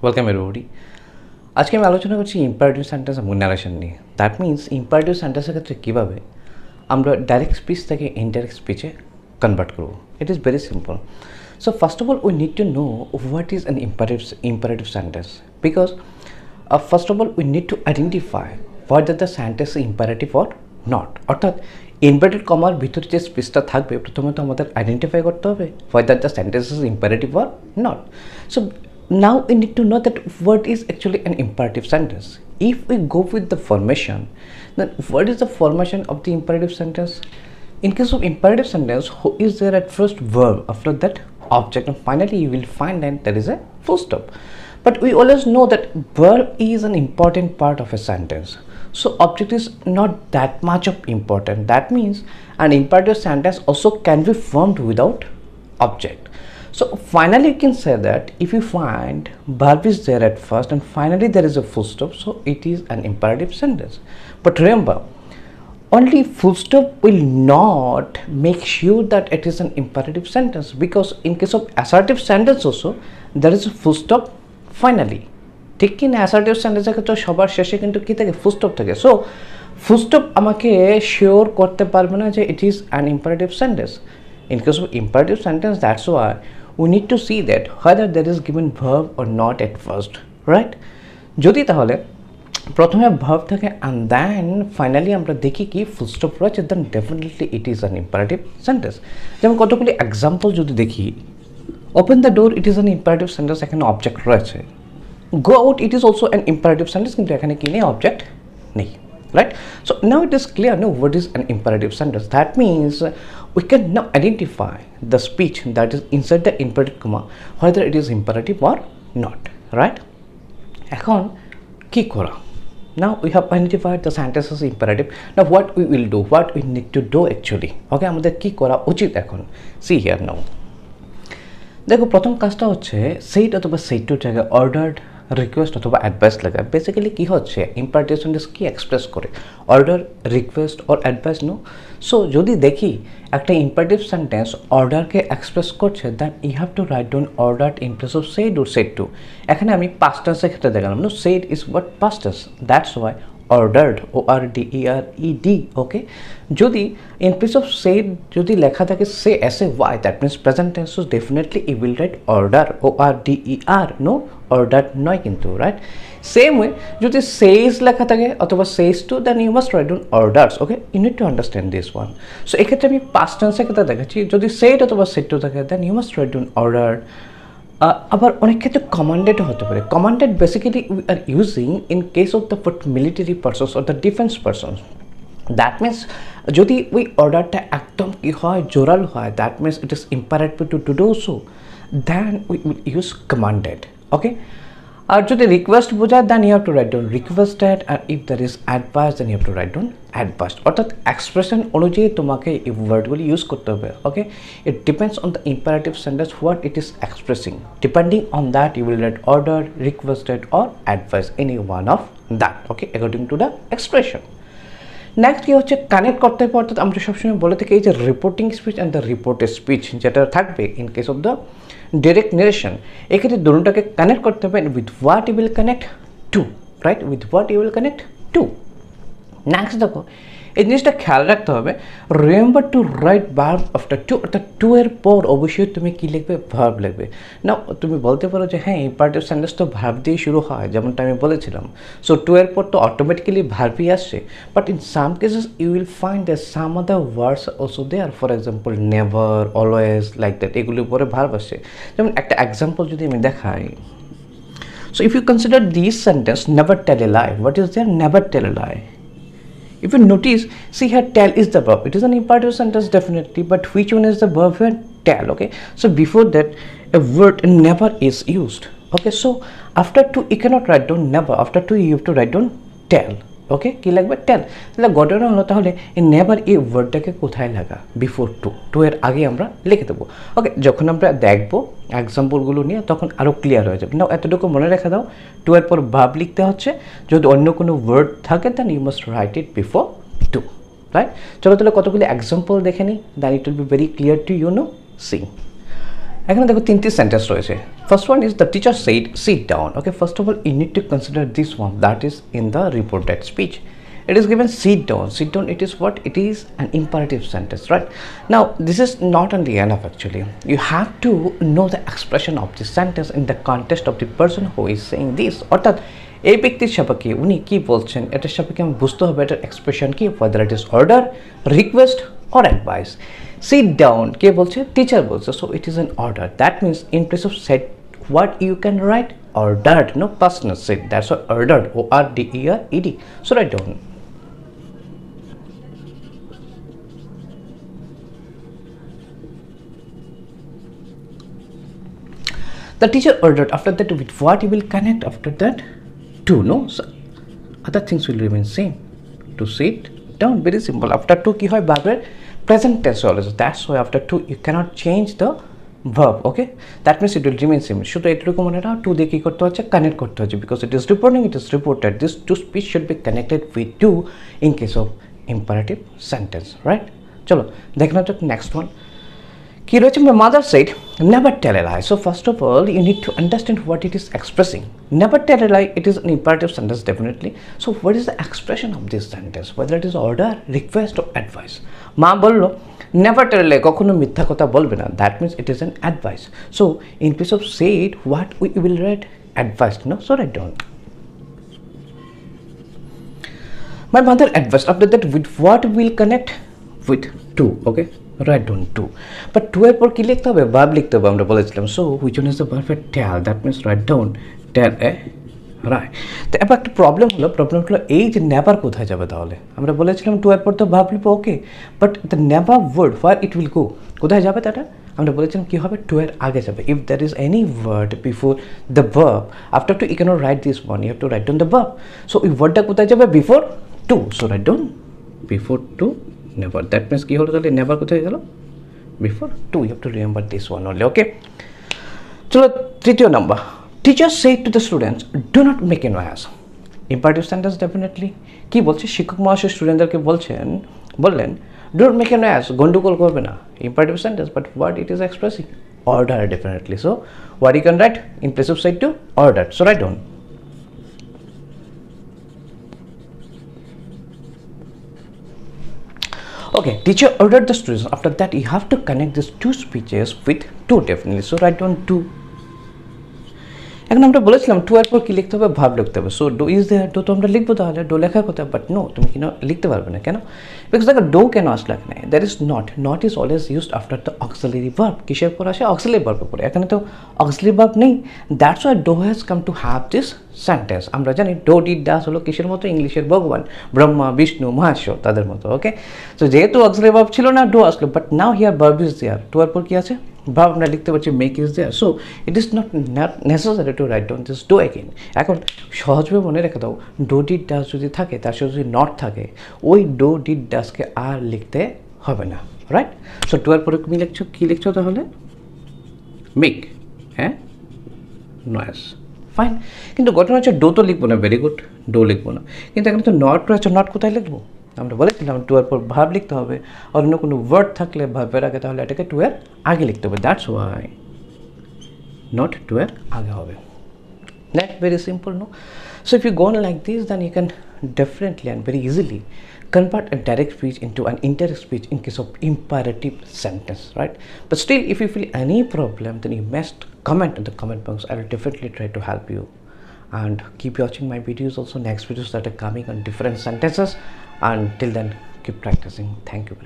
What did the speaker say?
Welcome everybody. আজকে আমি আলোচনা করছি ইম্পারেটিভ সেন্টেন্স এবং ন্যারেশন নিয়ে। দ্যাট মিনস ইম্পারেটিভ সেন্টেন্সের ক্ষেত্রে কীভাবে আমরা ডাইরেক্ট স্পিচ থেকে ইনডাইরেক্ট স্পিচে কনভার্ট করব। It is very simple. So first of all we need to know what is an imperative sentence, because first of all we need to identify whether the sentence is imperative or not. অর্থাৎ inverted কমার ভিতরে যে স্পেসটা থাকবে প্রথমত আমাদের identify করতে হবে whether the sentence is imperative or not. So now we need to know that what is actually an imperative sentence. If we go with the formation, then what is the formation of the imperative sentence? In case of imperative sentence, who is there at first? Verb, after that object, and finally you will find that there is a full stop. But we always know that verb is an important part of a sentence, so object is not that much of important. That means an imperative sentence also can be formed without object. So finally you can say that if you find verb is there at first and finally there is a full stop, so it is an imperative sentence. But remember, only full stop will not make sure that it is an imperative sentence, because in case of assertive sentence also there is a full stop finally. ঠিক কি না? Assertive সেন্টেন্সের ক্ষেত্রে সবার শেষে কিন্তু কী থাকে? ফুল স্টপ থাকে। সো ফুল স্টপ আমাকে শিওর করতে পারবে না যে it is an imperative sentence. In case of imperative sentence, that's why we need to see that whether there is given verb or not at first, right? যদি তাহলে প্রথমে verb থাকে and then finally আমরা দেখি কি full stop রয়েছে, then definitely it is an imperative sentence. যেমন কতগুলি এক্সাম্পল যদি দেখি, open the door, it is an imperative sentence, এখানে অবজেক্ট রয়েছে। Go out, it is also an imperative sentence, কিন্তু এখানে কি নেই? অবজেক্ট নেই, right? So now it is clear, no, what is an imperative sentence. That means we can now identify the speech that is inside the imperative comma whether it is imperative or not, right? এখন কি করা? Now we have identified the sentence as imperative. Now what we will do, what we need to do actually, okay, আমাদের কি করা উচিত এখন? See here now. দেখো, প্রথম কাজটা হচ্ছে সেইট অথবা সেইট টু জায়গায় অর্ডার্ড, রিকোয়েস্ট অথবা অ্যাডভাইস লাগা। বেসিক্যালি কী হচ্ছে, ইম্পারেটিভ সেন্টেন্স কী এক্সপ্রেস করে? Order, request or advice, no? So যদি দেখি একটা ইম্পারেটিভ সেন্টেন্স অর্ডারকে এক্সপ্রেস করছে, then you have to write down order in place of said or said to. এখানে আমি পাস্ট টেন্সের ক্ষেত্রে দেখালাম, no, said is what past tense, that's why ordered, ORDERED, okay? যদি in place of said যদি লেখা থাকে say SAY, that means present tense, so definitely you will write order, ORDER, no, ordered নয় কিন্তু, right? Same way যদি says লেখা থাকে অথবা says to, then you must write down orders, okay? You need to understand this one. So এক্ষেত্রে আমি past tense এর ক্ষেত্রে দেখাচ্ছি, যদি said অথবা said to থাকে, then you must write down ordered. আবার অনেক ক্ষেত্রে কমান্ডেডও হতে পারে। Commanded basically we are using in case of the military persons or the defence persons. That means যদি ওই অর্ডারটা একদম কী হয়, জোরাল হয়, that means it is imperative to do so, then we will use commanded, okay? আর যদি রিকোয়েস্ট বোঝায়, then you have to write down requested, আর if there is advice, then you have to write down advice. অর্থাৎ expression অনুযায়ী তোমাকে এই ওয়ার্ডগুলি ইউজ করতে হবে, okay? It depends on the imperative sentence what it is expressing. Depending on that you will write order, requested or advice, any one of that, okay, according to the expression. Next কী হচ্ছে, connect করতে হবে। অর্থাৎ আমরা সবসময় বলে থাকি এই যে reporting speech and the reported speech যেটা থাকবে in case of the direct narration, এক্ষেত্রে দুটোটাকে কানেক্ট করতে হবে with what you will connect to, right? With what you will connect to. Next দেখো, এই জিনিসটা খেয়াল রাখতে হবে, remember to write verb after to, অর্থাৎ টু এর পর অবশ্যই তুমি কী লিখবে? ভার্ব লিখবে। না, তুমি বলতে পারো যে হ্যাঁ ইম্পারেটিভ সেন্টেন্স তো ভার্ব দিয়ে শুরু হয়, যেমনটা আমি বলেছিলাম, সো টু এর পর তো অটোমেটিক্যালি ভার্বই আসছে। But in some cases you will find that some other words also there, for example never, always, like that, এগুলির পরে ভার্ব আসছে। যেমন একটা এক্সাম্পল যদি আমি দেখাই, so if you consider this sentence, never tell a lie, what is there? Never tell a lie. If you notice, see here, tell is the verb. It is an imperative sentence definitely, but which one is the verb here? Tell, okay? So before that, a word never is used, okay? So after two, you cannot write down never. After two, you have to write down tell, okay? কি লাগবে? tell. তাহলে ঘটনা হলো, তাহলে এই never এই ওয়ার্ডটাকে কোথায় লাগা? বিফোর টু, টু এর আগে আমরা লিখে দেবো, ওকে? যখন আমরা দেখবো এক্সাম্পলগুলো নিয়ে তখন আরও ক্লিয়ার হয়ে যাবে। নাও এতটুকু মনে রেখে দাও, টু এর পর ভার্ব লিখতে হচ্ছে, যদি অন্য কোনো ওয়ার্ড থাকে then you must write it before to, right? চলো তাহলে কতগুলি এক্সাম্পল দেখে নিই, then it will be very clear to you know. See এখানে দেখো তিনটি সেন্টেন্স রয়েছে। First one is the teacher said sit down. Okay, first of all you need to consider this one, that is in the reported speech. It is given sit down. Sit down, it is what? It is an imperative sentence, right? Now, this is not only enough actually. You have to know the expression of this sentence in the context of the person who is saying this. অর্থাৎ এই ব্যক্তির সাপেক্ষে উনি কি বলছেন এটার সাপেক্ষে আমি বুঝতে হবে এটার এক্সপ্রেশন কি, whether it is order, request or advice. Sit down কে বলছে? টিচার বলছে, so it is an order. That means in place of said, what you can write? Ordered, no personal said. That's what ordered, O-R-D-E-R-E-D. So write down. The teacher ordered. After that, with what you will connect after that? To, no? So other things will remain same. To sit down, very simple. After to ki hoy verb present tense always. That's why after to you cannot change the verb. Okay, that means it will remain same. Shudhu etruku mone rakhো, to দিয়ে কি করতে হচ্ছে? Connect করতে হচ্ছে, because it is reporting, it is reported. This to speech should be connected with to in case of imperative sentence, right? চলো দেখে নাও next one. কি রয়েছে? My mother said never tell a lie. So first of all you need to understand what it is expressing. Never tell a lie, it is an imperative sentence definitely. So what is the expression of this sentence, whether it is order, request or advice? মা বললো never tell a lie, কখনো মিথ্যা কথা বলবে না. That means it is an advice. So in place of said, what we will write? Advice, no? So write down. My mother advised. After that, with what will connect? With to. Okay, write down to. But to এর পর কি লিখতে হবে? verb লিখতে হবে আমরা বলেছিলাম. So which one is the verb? Tell. That means write down tell a right. তো এবার একটা প্রবলেম হলো এই যে নেভার কোথায় যাবে তাহলে? আমরা বলেছিলাম টু এর পর তো verb লিখবো, okay, but the never word where it will go, কোথায় যাবে তাটা? আমরা বলেছিলাম কি হবে? টু এর আগে যাবে. If there is any word before the verb, after to you cannot write this one, you have to write down the verb. So এই ওয়ার্ডটা কোথায় যাবে? Before to. So write down before to never. That means কি হলো তাহলে? Never কোথায় গেল? Before to. You have to remember this one only. Okay, চলো তৃতীয় number. Teacher said to the students do not make a noise. Imperative sentence definitely. কি বলছে? শিক্ষক মহাশয় স্টুডেন্টদেরকে বললেন do not make a noise, গন্ডগোল করবে না. Imperative sentence, but what it is expressing? Order definitely. So what you can write in place of said to? Order. So write down. Okay, teacher ordered the students. After that, you have to connect these two speeches with to definitely. So write down to. এখন আমরা বলেছিলাম two এর পর কি লিখতে হবে? Verb লিখতে হবে. So do is there, do তো আমরা লিখবো তাহলে, ডো লেখার কথা, বাট নো তুমি কেন লিখতে পারবে না? কেন? বিকজ দেখো ডো কেন আসলে এখানে? That is not. Not is always used after the auxiliary verb. কিসের পর আসে? অক্সিলারি ভার্বের পরে. এখানে তো অক্সিলারি ভার্ব নেই. That's why do has come to have this sentence. আমরা জানি ডো ডিড ডাস হলো কিসের মতো? ইংলিশের ভগবান, ব্রহ্মা বিষ্ণু মহেশ্বর, তাদের মতো. ওকে, তো যেহেতু অক্সিলারি ভার্ব ছিল না, ডো আসলো, but now here verb is there. To এর পর কি আছে? ভার্ব. আমরা লিখতে পারছি make is there. So it is not necessary to write down this do again. এখন সহজভাবে মনে রেখে দাও, ডো ডিড ডাস যদি থাকে, তার সাথে যদি নট থাকে, ওই ডো ডিড ডাসকে আর লিখতে হবে না, রাইট? সো টু এর পরে তুমি লিখছো, কি লিখছো তাহলে? মেক, হ্যাঁ, নয়েস, ফাইন. কিন্তু ঘটনা হচ্ছে ডো তো লিখবো না, ভেরি গুড, ডো লিখবো না. কিন্তু এখানে তো নট রয়েছে, নট কোথায় লিখবো? আমরা বলেছিলাম টু এর পর ভার্ব লিখতে হবে, আর অন্য কোনো ওয়ার্ড থাকলে ভার্বের আগে, তাহলে এটাকে টু এর আগে লিখতে হবে. দ্যাটস ওয়াই নট টু এর আগে হবে. That very simple, no? So if you go on like this, then you can definitely and very easily convert a direct speech into an indirect speech in case of imperative sentence, right? But still, if you feel any problem, then you must comment in the comment box. I will definitely try to help you. And keep watching my videos, also next videos that are coming on different sentences. Until then, keep practicing. Thank you.